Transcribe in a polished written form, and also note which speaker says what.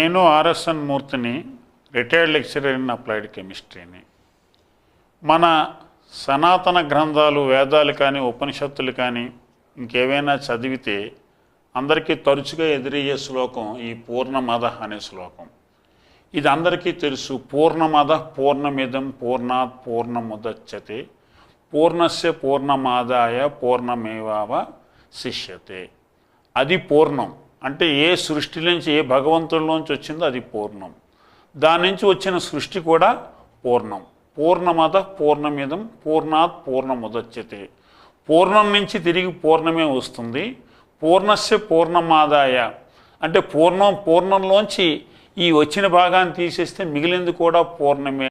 Speaker 1: నేను ఆర్ఎస్ఎన్ మూర్తిని, retired lecturer in applied కెమిస్ట్రీని. మన సనాతన గ్రంథాలు, వేదాలు కానీ, ఉపనిషత్తులు కానీ ఇంకేవైనా చదివితే అందరికీ తరచుగా ఎదురయ్యే శ్లోకం ఈ పూర్ణమద అనే శ్లోకం. ఇది అందరికీ తెలుసు. పూర్ణమద పూర్ణమిదం పూర్ణాత్ పూర్ణముదచ్యతే పూర్ణస్య పూర్ణమాదాయ పూర్ణమేవావశిష్యతే. అది పూర్ణం అంటే ఏ సృష్టి నుంచి, ఏ భగవంతుడిలోంచి వచ్చిందో అది పూర్ణం. దాని నుంచి వచ్చిన సృష్టి కూడా పూర్ణం. పూర్ణమద పూర్ణమిదం పూర్ణాత్ పూర్ణముదచ్యతే. పూర్ణం నుంచి తిరిగి పూర్ణమే వస్తుంది. పూర్ణస్య పూర్ణమాదాయ అంటే పూర్ణంలోంచి ఈ వచ్చిన భాగాన్ని తీసేస్తే మిగిలింది కూడా పూర్ణమే.